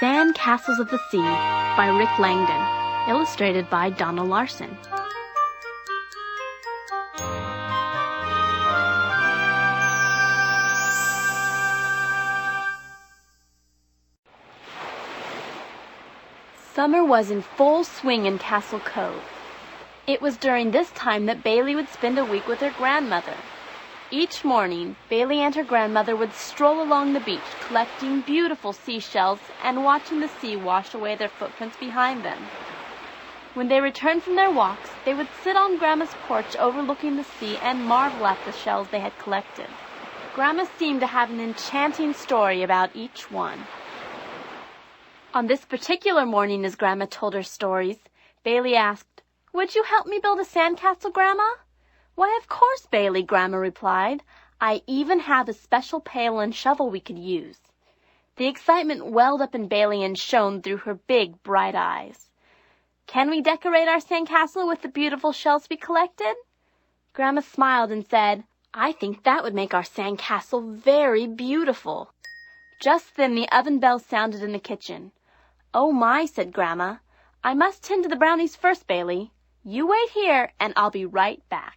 Sandcastles of the Sea by Rick Langdon, illustrated by Donna Larson. Summer was in full swing in Castle Cove. It was during this time that Bailey would spend a week with her grandmother. Each morning, Bailey and her grandmother would stroll along the beach, collecting beautiful seashells and watching the sea wash away their footprints behind them. When they returned from their walks, they would sit on Grandma's porch overlooking the sea and marvel at the shells they had collected. Grandma seemed to have an enchanting story about each one. On this particular morning, as Grandma told her stories, Bailey asked, "Would you help me build a sandcastle, Grandma?" "Why, of course, Bailey," Grandma replied. "I even have a special pail and shovel we could use." The excitement welled up in Bailey and shone through her big, bright eyes. "Can we decorate our sandcastle with the beautiful shells we collected?" Grandma smiled and said, "I think that would make our sandcastle very beautiful." Just then the oven bell sounded in the kitchen. "Oh my," said Grandma. "I must tend to the brownies first, Bailey. You wait here, and I'll be right back."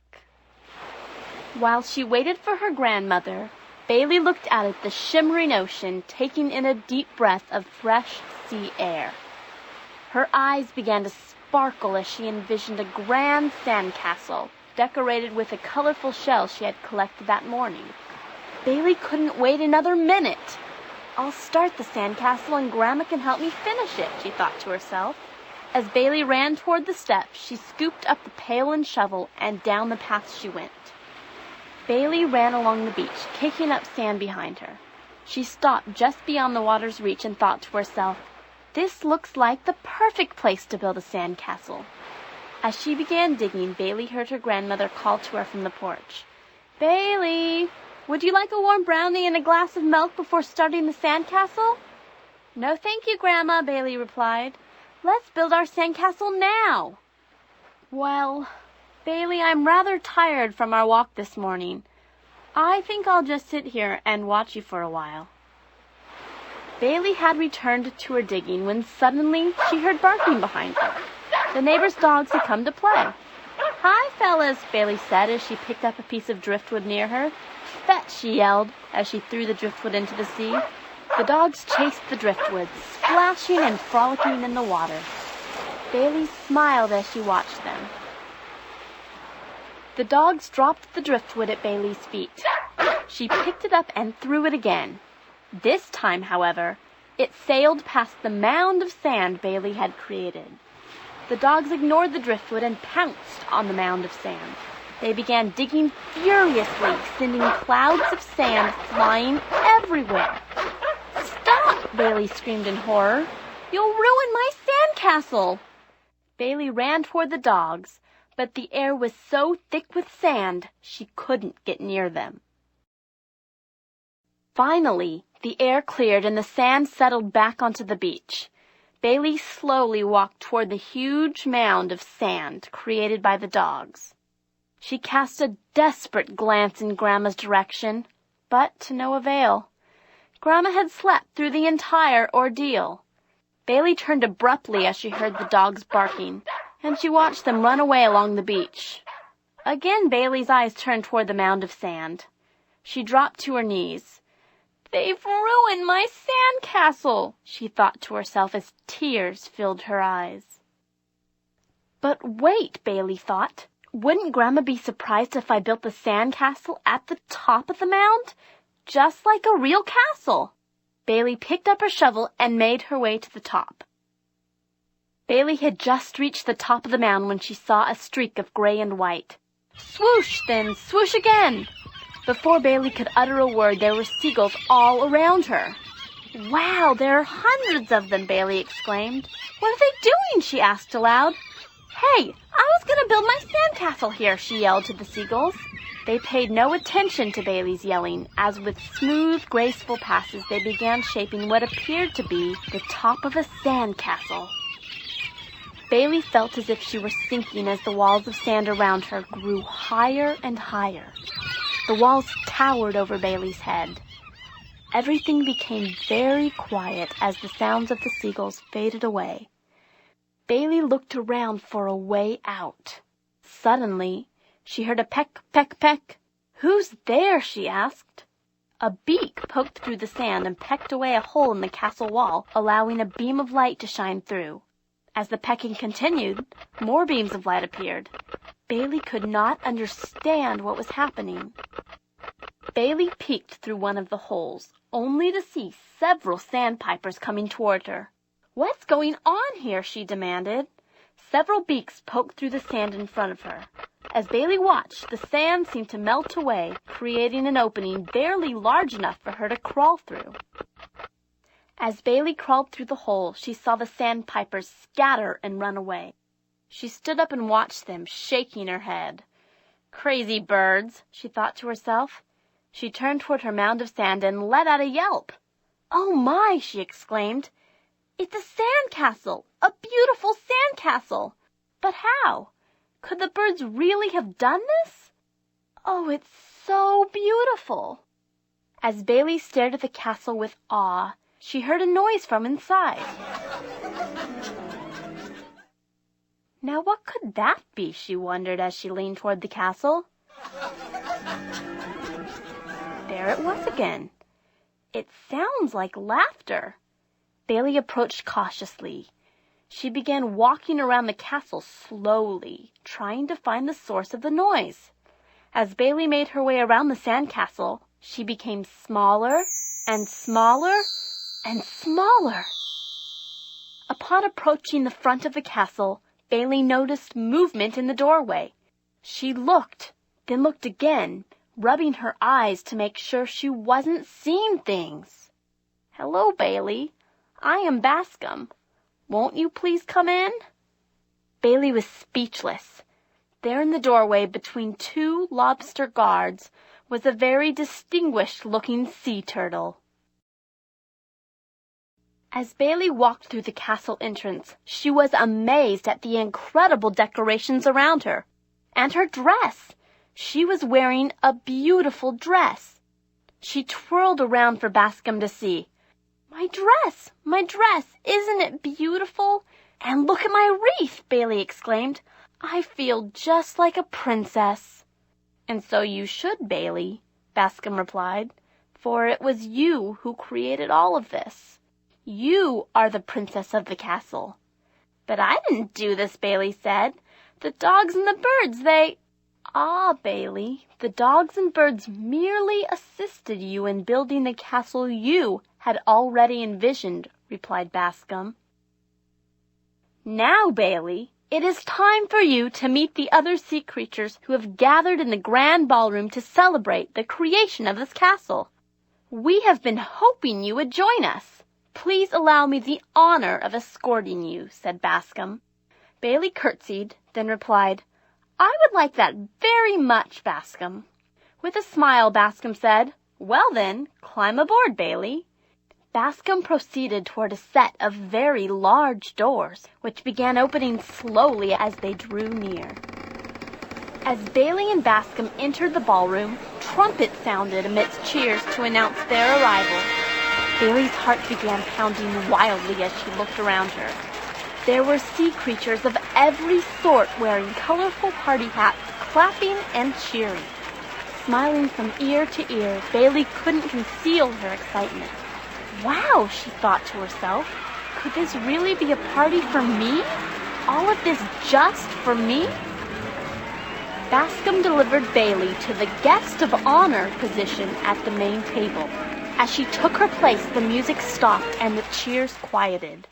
While she waited for her grandmother, Bailey looked out at the shimmering ocean, taking in a deep breath of fresh sea air. Her eyes began to sparkle as she envisioned a grand sandcastle, decorated with the colorful shells she had collected that morning. Bailey couldn't wait another minute. "I'll start the sandcastle and Grandma can help me finish it," she thought to herself. As Bailey ran toward the steps, she scooped up the pail and shovel, and down the path she went. Bailey ran along the beach, kicking up sand behind her. She stopped just beyond the water's reach and thought to herself, "This looks like the perfect place to build a sandcastle." As she began digging, Bailey heard her grandmother call to her from the porch. "Bailey, would you like a warm brownie and a glass of milk before starting the sandcastle?" "No, thank you, Grandma," Bailey replied. "Let's build our sandcastle now." "Well, Bailey, I'm rather tired from our walk this morning. I think I'll just sit here and watch you for a while." Bailey had returned to her digging when suddenly she heard barking behind her. The neighbors' dogs had come to play. "Hi, fellas," Bailey said as she picked up a piece of driftwood near her. "Fetch," she yelled as she threw the driftwood into the sea. The dogs chased the driftwood, splashing and frolicking in the water. Bailey smiled as she watched them. The dogs dropped the driftwood at Bailey's feet. She picked it up and threw it again. This time, however, it sailed past the mound of sand Bailey had created. The dogs ignored the driftwood and pounced on the mound of sand. They began digging furiously, sending clouds of sand flying everywhere. "Stop!" Bailey screamed in horror. "You'll ruin my sandcastle!" Bailey ran toward the dogs, but the air was so thick with sand she couldn't get near them. Finally, the air cleared and the sand settled back onto the beach. Bailey slowly walked toward the huge mound of sand created by the dogs. She cast a desperate glance in Grandma's direction, but to no avail. Grandma had slept through the entire ordeal. Bailey turned abruptly as she heard the dogs barking, and she watched them run away along the beach. Again Bailey's eyes turned toward the mound of sand. She dropped to her knees. "They've ruined my sandcastle," she thought to herself as tears filled her eyes. But wait, Bailey thought. Wouldn't Grandma be surprised if I built the sandcastle at the top of the mound? Just like a real castle. Bailey picked up her shovel and made her way to the top. Bailey had just reached the top of the mound when she saw a streak of gray and white. Swoosh, then swoosh again. Before Bailey could utter a word, there were seagulls all around her. "Wow, there are hundreds of them," Bailey exclaimed. "What are they doing?" she asked aloud. "Hey, I was going to build my sandcastle here," she yelled to the seagulls. They paid no attention to Bailey's yelling, as with smooth, graceful passes they began shaping what appeared to be the top of a sandcastle. Bailey felt as if she were sinking as the walls of sand around her grew higher and higher. The walls towered over Bailey's head. Everything became very quiet as the sounds of the seagulls faded away. Bailey looked around for a way out. Suddenly, she heard a peck, peck, peck. "Who's there?" she asked. A beak poked through the sand and pecked away a hole in the castle wall, allowing a beam of light to shine through. As the pecking continued, more beams of light appeared. Bailey could not understand what was happening. Bailey peeked through one of the holes, only to see several sandpipers coming toward her. "What's going on here?" she demanded. Several beaks poked through the sand in front of her. As Bailey watched, the sand seemed to melt away, creating an opening barely large enough for her to crawl through. As Bailey crawled through the hole, she saw the sandpipers scatter and run away. She stood up and watched them, shaking her head. "Crazy birds," she thought to herself. She turned toward her mound of sand and let out a yelp. "Oh my!" she exclaimed. "It's a sandcastle! A beautiful sandcastle! But how? Could the birds really have done this? Oh, it's so beautiful!" As Bailey stared at the castle with awe, she heard a noise from inside. Now what could that be, she wondered as she leaned toward the castle. There it was again. It sounds like laughter. Bailey approached cautiously. She began walking around the castle slowly, trying to find the source of the noise. As Bailey made her way around the sandcastle, she became smaller and smaller and smaller. Upon approaching the front of the castle, Bailey noticed movement in the doorway. She looked, then looked again, rubbing her eyes to make sure she wasn't seeing things. "Hello, Bailey. I am Bascom. Won't you please come in?" Bailey was speechless. There in the doorway between two lobster guards was a very distinguished-looking sea turtle. As Bailey walked through the castle entrance, she was amazed at the incredible decorations around her. And her dress! She was wearing a beautiful dress. She twirled around for Bascom to see. My dress! Isn't it beautiful? And look at my wreath!" Bailey exclaimed. "I feel just like a princess." "And so you should, Bailey," Bascom replied, "for it was you who created all of this. You are the princess of the castle." "But I didn't do this," Bailey said. "The dogs and the birds, they—" "Ah, Bailey, the dogs and birds merely assisted you in building the castle you had already envisioned," replied Bascom. "Now, Bailey, it is time for you to meet the other sea creatures who have gathered in the grand ballroom to celebrate the creation of this castle. We have been hoping you would join us. Please allow me the honor of escorting you," said Bascom. Bailey curtsied, then replied, "I would like that very much, Bascom." With a smile, Bascom said, "Well then, climb aboard, Bailey." Bascom proceeded toward a set of very large doors, which began opening slowly as they drew near. As Bailey and Bascom entered the ballroom, trumpets sounded amidst cheers to announce their arrival. Bailey's heart began pounding wildly as she looked around her. There were sea creatures of every sort wearing colorful party hats, clapping and cheering. Smiling from ear to ear, Bailey couldn't conceal her excitement. "Wow," she thought to herself, "could this really be a party for me? All of this just for me?" Bascom delivered Bailey to the guest of honor position at the main table. As she took her place, the music stopped and the cheers quieted.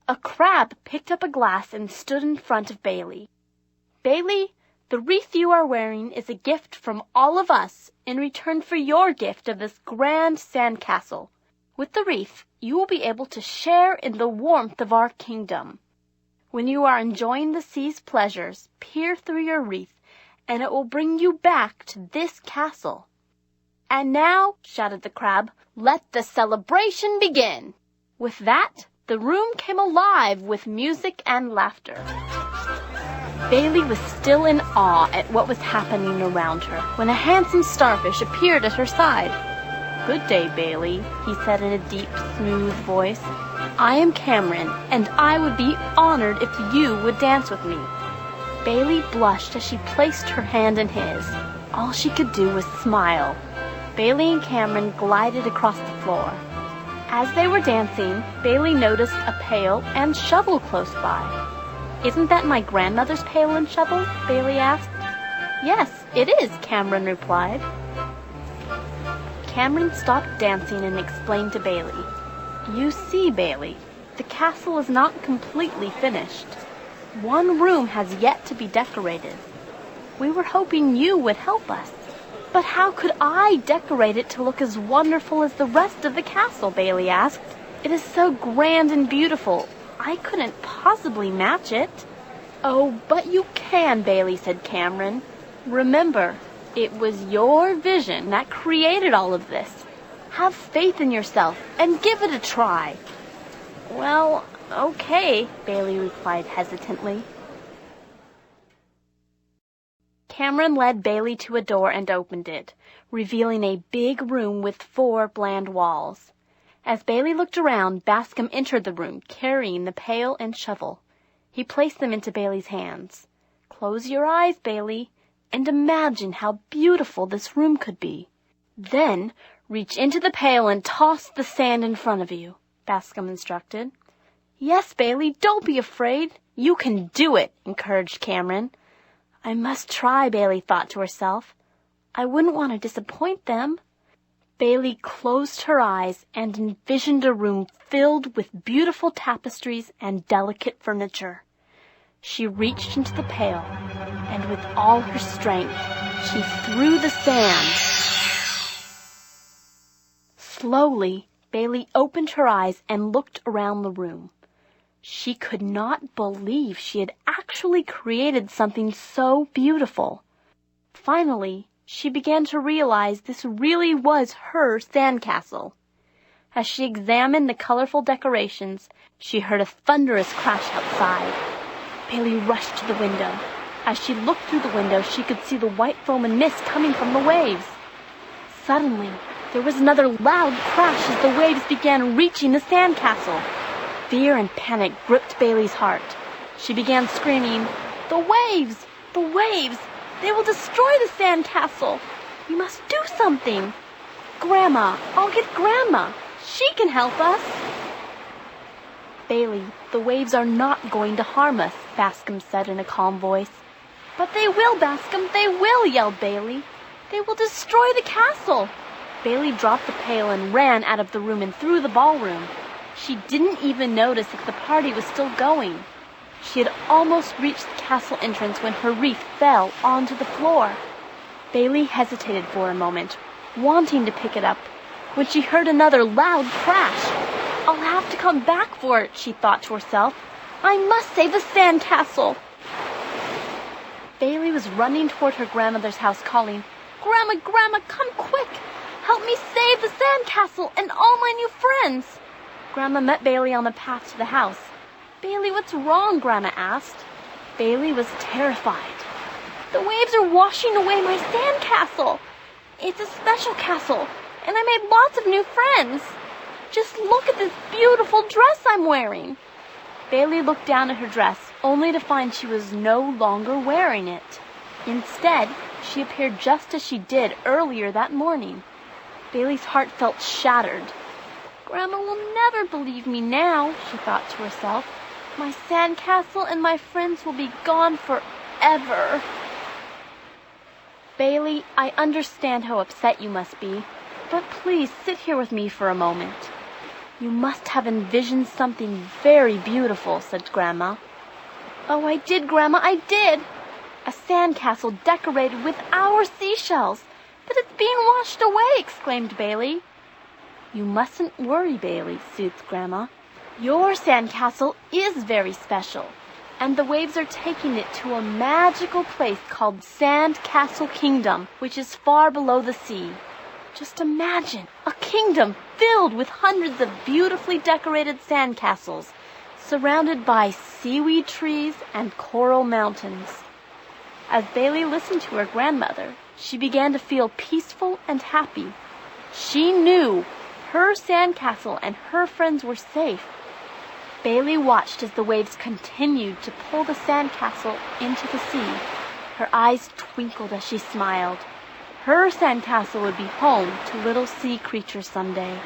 A crab picked up a glass and stood in front of Bailey. "Bailey, the wreath you are wearing is a gift from all of us in return for your gift of this grand sandcastle. With the wreath, you will be able to share in the warmth of our kingdom. When you are enjoying the sea's pleasures, peer through your wreath, and it will bring you back to this castle." "And now," shouted the crab, "let the celebration begin." With that, the room came alive with music and laughter. Bailey was still in awe at what was happening around her when a handsome starfish appeared at her side. Good day, Bailey, he said in a deep, smooth voice. I am Cameron, and I would be honored if you would dance with me. Bailey blushed as she placed her hand in his. All she could do was smile. Bailey and Cameron glided across the floor. As they were dancing, Bailey noticed a pail and shovel close by. Isn't that my grandmother's pail and shovel? Bailey asked. Yes, it is, Cameron replied. Cameron stopped dancing and explained to Bailey. You see, Bailey, the castle is not completely finished. One room has yet to be decorated. We were hoping you would help us. But how could I decorate it to look as wonderful as the rest of the castle? Bailey asked. It is so grand and beautiful. I couldn't possibly match it. Oh, but you can, Bailey, said Cameron. Remember, it was your vision that created all of this. Have faith in yourself and give it a try. Well, okay, Bailey replied hesitantly. Cameron led Bailey to a door and opened it, revealing a big room with 4 bland walls. As Bailey looked around, Bascom entered the room, carrying the pail and shovel. He placed them into Bailey's hands. Close your eyes, Bailey, and imagine how beautiful this room could be. Then reach into the pail and toss the sand in front of you, Bascom instructed. Yes, Bailey, don't be afraid. You can do it, encouraged Cameron. I must try, Bailey thought to herself. I wouldn't want to disappoint them. Bailey closed her eyes and envisioned a room filled with beautiful tapestries and delicate furniture. She reached into the pail, and with all her strength, she threw the sand. Slowly, Bailey opened her eyes and looked around the room. She could not believe she had actually created something so beautiful. Finally, she began to realize this really was her sandcastle. As she examined the colorful decorations, she heard a thunderous crash outside. Bailey rushed to the window. As she looked through the window, she could see the white foam and mist coming from the waves. Suddenly, there was another loud crash as the waves began reaching the sandcastle. Fear and panic gripped Bailey's heart. She began screaming, "The waves! The waves! They will destroy the sandcastle! We must do something! Grandma! I'll get Grandma! She can help us!" Bailey, the waves are not going to harm us, Bascom said in a calm voice. But they will, Bascom, they will, yelled Bailey. They will destroy the castle. Bailey dropped the pail and ran out of the room and through the ballroom. She didn't even notice that the party was still going. She had almost reached the castle entrance when her wreath fell onto the floor. Bailey hesitated for a moment, wanting to pick it up, when she heard another loud crash. I'll have to come back for it, she thought to herself. I must save the sandcastle. Bailey was running toward her grandmother's house, calling, Grandma, Grandma, come quick! Help me save the sandcastle and all my new friends! Grandma met Bailey on the path to the house. Bailey, what's wrong? Grandma asked. Bailey was terrified. The waves are washing away my sandcastle. It's a special castle, and I made lots of new friends. Just look at this beautiful dress I'm wearing. Bailey looked down at her dress, only to find she was no longer wearing it. Instead, she appeared just as she did earlier that morning. Bailey's heart felt shattered. Grandma will never believe me now, she thought to herself. My sandcastle and my friends will be gone forever. Bailey, I understand how upset you must be, but please sit here with me for a moment. You must have envisioned something very beautiful, said Grandma. Oh, I did, Grandma, I did. A sandcastle decorated with our seashells. But it's being washed away, exclaimed Bailey. You mustn't worry, Bailey, soothed Grandma. Your sandcastle is very special, and the waves are taking it to a magical place called Sandcastle Kingdom, which is far below the sea. Just imagine a kingdom filled with hundreds of beautifully decorated sandcastles, surrounded by seaweed trees and coral mountains. As Bailey listened to her grandmother, she began to feel peaceful and happy. She knew her sandcastle and her friends were safe. Bailey watched as the waves continued to pull the sandcastle into the sea. Her eyes twinkled as she smiled. Her sandcastle would be home to little sea creatures someday.